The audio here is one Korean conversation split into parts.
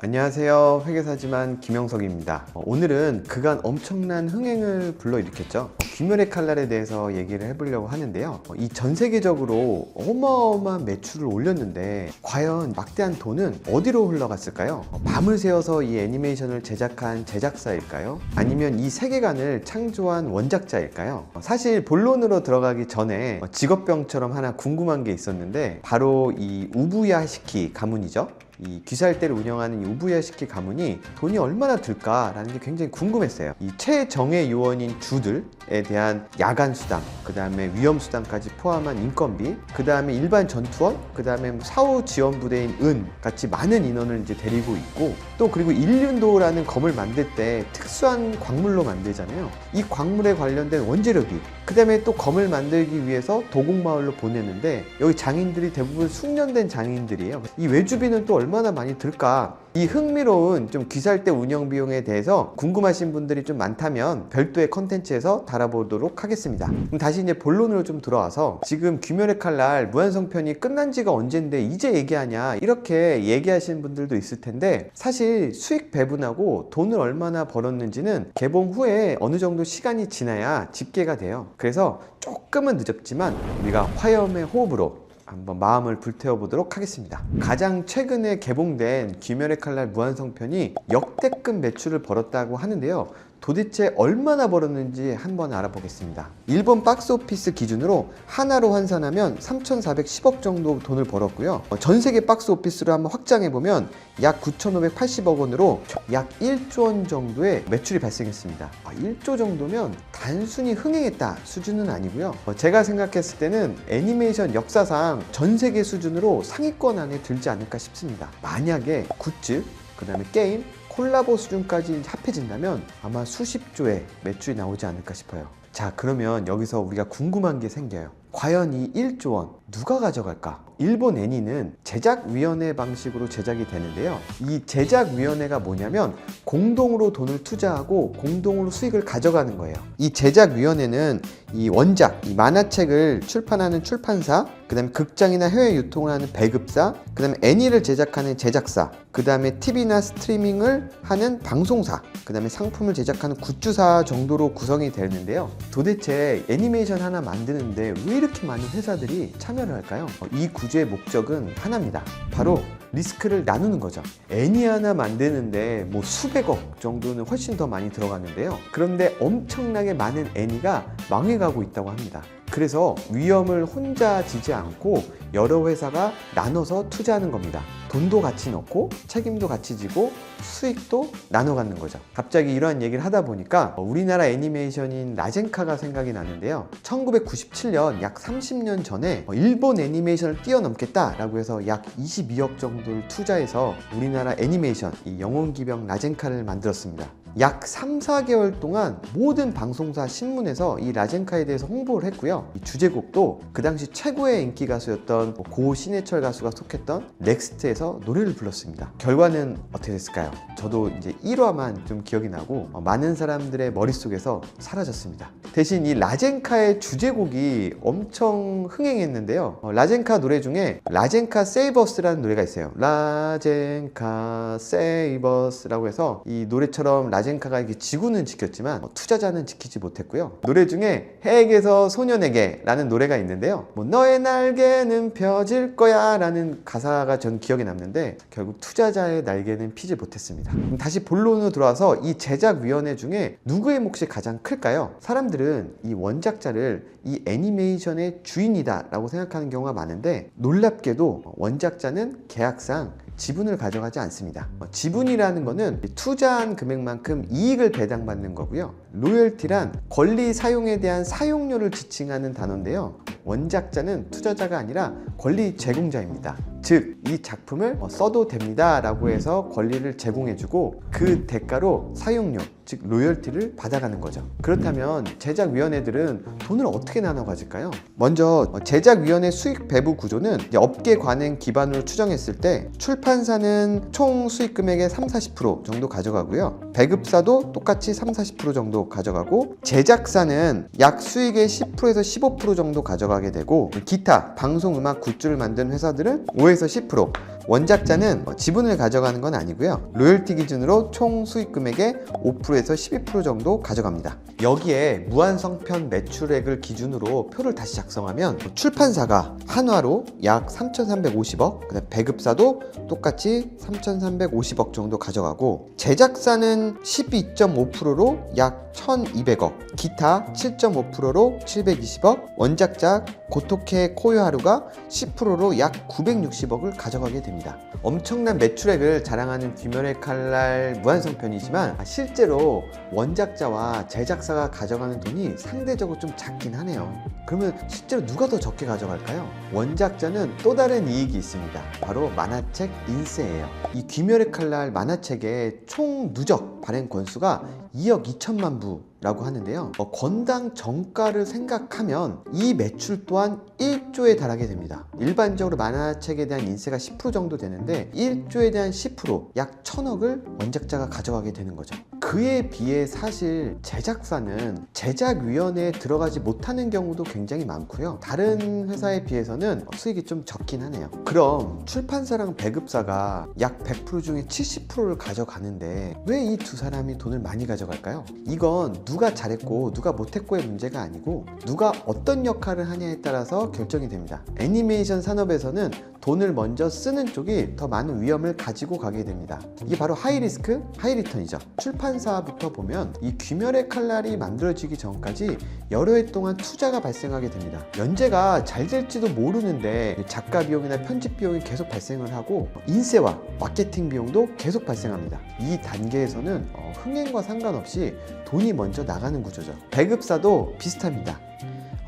안녕하세요. 회계사지만 김영석입니다. 오늘은 그간 엄청난 흥행을 불러일으켰죠. 귀멸의 칼날에 대해서 얘기를 해보려고 하는데요. 이 전 세계적으로 어마어마한 매출을 올렸는데 과연 막대한 돈은 어디로 흘러갔을까요? 밤을 새워서 이 애니메이션을 제작한 제작사일까요? 아니면 이 세계관을 창조한 원작자일까요? 사실 본론으로 들어가기 전에 직업병처럼 하나 궁금한 게 있었는데 바로 이 우부야시키 가문이죠. 이 귀살대를 운영하는 이 우부야시키 가문이 돈이 얼마나 들까라는 게 굉장히 궁금했어요. 이 최정예 요원인 주들에 대한 야간 수당, 그 다음에 위험 수당까지 포함한 인건비, 그 다음에 일반 전투원, 그 다음에 사후 지원 부대인 은 같이 많은 인원을 이제 데리고 있고, 또 그리고 일륜도라는 검을 만들 때 특수한 광물로 만들잖아요. 이 광물에 관련된 원재료비, 그 다음에 또 검을 만들기 위해서 도곡마을로 보내는데 여기 장인들이 대부분 숙련된 장인들이에요. 이 외주비는 또 얼마나 많이 들까? 이 흥미로운 좀 귀살대 운영 비용에 대해서 궁금하신 분들이 좀 많다면 별도의 컨텐츠에서 다뤄보도록 하겠습니다. 그럼 다시 이제 본론으로 좀 들어와서, 지금 귀멸의 칼날 무한성편이 끝난 지가 언젠데 이제 얘기하냐, 이렇게 얘기하시는 분들도 있을 텐데, 사실 수익 배분하고 돈을 얼마나 벌었는지는 개봉 후에 어느 정도 시간이 지나야 집계가 돼요. 그래서 조금은 늦었지만 우리가 화염의 호흡으로 한번 마음을 불태워보도록 하겠습니다. 가장 최근에 개봉된 귀멸의 칼날 무한성편이 역대급 매출을 벌었다고 하는데요. 도대체 얼마나 벌었는지 한번 알아보겠습니다. 일본 박스오피스 기준으로 하나로 환산하면 3,410억 정도 돈을 벌었고요. 전 세계 박스오피스로 한번 확장해보면 약 9,580억 원으로 약 1조 원 정도의 매출이 발생했습니다. 1조 정도면 단순히 흥행했다 수준은 아니고요. 제가 생각했을 때는 애니메이션 역사상 전 세계 수준으로 상위권 안에 들지 않을까 싶습니다. 만약에 굿즈, 그 다음에 게임, 콜라보 수준까지 합해진다면 아마 수십조의 매출이 나오지 않을까 싶어요. 자, 그러면 여기서 우리가 궁금한 게 생겨요. 과연 이 1조 원 누가 가져갈까? 일본 애니는 제작위원회 방식으로 제작이 되는데요. 이 제작위원회가 뭐냐면 공동으로 돈을 투자하고 공동으로 수익을 가져가는 거예요. 이 제작위원회는 이 원작, 이 만화책을 출판하는 출판사, 그 다음에 극장이나 해외 유통을 하는 배급사, 그 다음에 애니를 제작하는 제작사, 그 다음에 TV나 스트리밍을 하는 방송사, 그 다음에 상품을 제작하는 굿즈사 정도로 구성이 되는데요. 도대체 애니메이션 하나 만드는데 왜 이렇게 많은 회사들이 참여를 할까요? 이 구조의 목적은 하나입니다. 바로 리스크를 나누는 거죠. 애니 하나 만드는데 뭐 수백억 정도는 훨씬 더 많이 들어가는데요. 그런데 엄청나게 많은 애니가 망해가고 있다고 합니다. 그래서 위험을 혼자 지지 않고 여러 회사가 나눠서 투자하는 겁니다. 돈도 같이 넣고 책임도 같이 지고 수익도 나눠 갖는 거죠. 갑자기 이러한 얘기를 하다 보니까 우리나라 애니메이션인 라젠카가 생각이 나는데요. 1997년 약 30년 전에 일본 애니메이션을 뛰어넘겠다라고 해서 약 22억 정도를 투자해서 우리나라 애니메이션, 이 영혼기병 라젠카를 만들었습니다. 약 3, 4개월 동안 모든 방송사 신문에서 이 라젠카에 대해서 홍보를 했고요. 이 주제곡도 그 당시 최고의 인기 가수였던 고 신해철 가수가 속했던 넥스트에서 노래를 불렀습니다. 결과는 어떻게 됐을까요? 저도 이제 1화만 좀 기억이 나고 많은 사람들의 머릿속에서 사라졌습니다. 대신 이 라젠카의 주제곡이 엄청 흥행했는데요. 라젠카 노래 중에 라젠카 세이버스라는 노래가 있어요. 라젠카 세이버스라고 해서 이 노래처럼 라젠카가 이렇게 지구는 지켰지만 투자자는 지키지 못했고요. 노래 중에 해에게서 소년에게 라는 노래가 있는데요. 너의 날개는 펴질 거야 라는 가사가 전 기억에 남는데 결국 투자자의 날개는 피지 못했습니다. 그럼 다시 본론으로 들어와서 이 제작위원회 중에 누구의 몫이 가장 클까요? 사람들은 이 원작자를 이 애니메이션의 주인이다 라고 생각하는 경우가 많은데, 놀랍게도 원작자는 계약상 지분을 가져가지 않습니다. 지분이라는 거는 투자한 금액만큼 이익을 배당받는 거고요. 로열티란 권리 사용에 대한 사용료를 지칭하는 단어인데요. 원작자는 투자자가 아니라 권리 제공자입니다. 즉, 이 작품을 써도 됩니다 라고 해서 권리를 제공해주고 그 대가로 사용료, 즉 로열티를 받아가는 거죠. 그렇다면 제작위원회들은 돈을 어떻게 나눠 가질까요? 먼저 제작위원회 수익 배분 구조는 업계 관행 기반으로 추정했을 때 출판사는 총 수익 금액의 30-40% 정도 가져가고요. 배급사도 똑같이 30-40% 정도 가져가고, 제작사는 약 수익의 10%에서 15% 정도 가져가게 되고, 기타 방송 음악 굿즈를 만드는 회사들은 5에서 10%, 원작자는 지분을 가져가는 건 아니고요. 로열티 기준으로 총 수익 금액의 5%에서 12% 정도 가져갑니다. 여기에 무한성편 매출액을 기준으로 표를 다시 작성하면 출판사가 한화로 약 3,350억, 그다음 배급사도 똑같이 3,350억 정도 가져가고, 제작사는 12.5%로 약 1,200억, 기타 7.5%로 720억, 원작자 고토케 코요하루가 10%로 약 960억을 가져가게 됩니다. 엄청난 매출액을 자랑하는 귀멸의 칼날 무한성편이지만 실제로 원작자와 제작사가 가져가는 돈이 상대적으로 좀 작긴 하네요. 그러면 실제로 누가 더 적게 가져갈까요? 원작자는 또 다른 이익이 있습니다. 바로 만화책 인세예요. 이 귀멸의 칼날 만화책의 총 누적 발행 건수가 2억 2천만 부라고 하는데요. 권당 정가를 생각하면 이 매출 또한 1조에 달하게 됩니다. 일반적으로 만화책에 대한 인세가 10% 정도 되는데 1조에 대한 10%, 약 1,000억을 원작자가 가져가게 되는 거죠. 그에 비해 사실 제작사는 제작위원회에 들어가지 못하는 경우도 굉장히 많고요. 다른 회사에 비해서는 수익이 좀 적긴 하네요. 그럼 출판사랑 배급사가 약 100% 중에 70%를 가져가는데 왜 이 두 사람이 돈을 많이 가져갈까요? 이건 누가 잘했고 누가 못했고의 문제가 아니고 누가 어떤 역할을 하냐에 따라서 결정이 됩니다. 애니메이션 산업에서는 돈을 먼저 쓰는 쪽이 더 많은 위험을 가지고 가게 됩니다. 이게 바로 하이리스크, 하이리턴이죠. 출판사부터 보면 이 귀멸의 칼날이 만들어지기 전까지 여러 해 동안 투자가 발생하게 됩니다. 연재가 잘 될지도 모르는데 작가 비용이나 편집 비용이 계속 발생을 하고 인세와 마케팅 비용도 계속 발생합니다. 이 단계에서는 흥행과 상관없이 돈이 먼저 나가는 구조죠. 배급사도 비슷합니다.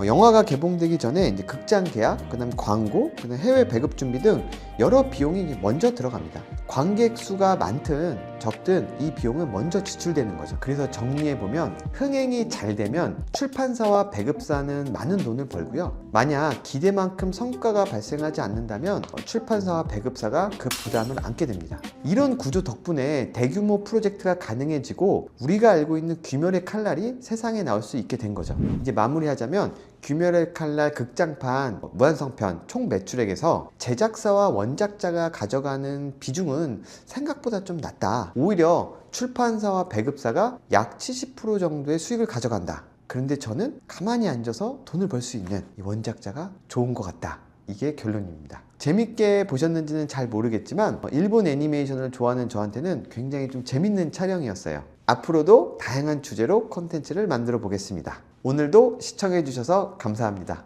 영화가 개봉되기 전에 이제 극장 계약, 그다음 광고, 그다음 해외 배급 준비 등 여러 비용이 먼저 들어갑니다. 관객 수가 많든 적든 이 비용은 먼저 지출되는 거죠. 그래서 정리해보면 흥행이 잘 되면 출판사와 배급사는 많은 돈을 벌고요. 만약 기대만큼 성과가 발생하지 않는다면 출판사와 배급사가 그 부담을 안게 됩니다. 이런 구조 덕분에 대규모 프로젝트가 가능해지고 우리가 알고 있는 귀멸의 칼날이 세상에 나올 수 있게 된 거죠. 이제 마무리하자면 귀멸의 칼날 극장판 무한성편 총 매출액에서 제작사와 원작자가 가져가는 비중은 생각보다 좀 낮다. 오히려 출판사와 배급사가 약 70% 정도의 수익을 가져간다. 그런데 저는 가만히 앉아서 돈을 벌 수 있는 이 원작자가 좋은 것 같다. 이게 결론입니다. 재밌게 보셨는지는 잘 모르겠지만 일본 애니메이션을 좋아하는 저한테는 굉장히 좀 재밌는 촬영이었어요. 앞으로도 다양한 주제로 콘텐츠를 만들어 보겠습니다. 오늘도 시청해 주셔서 감사합니다.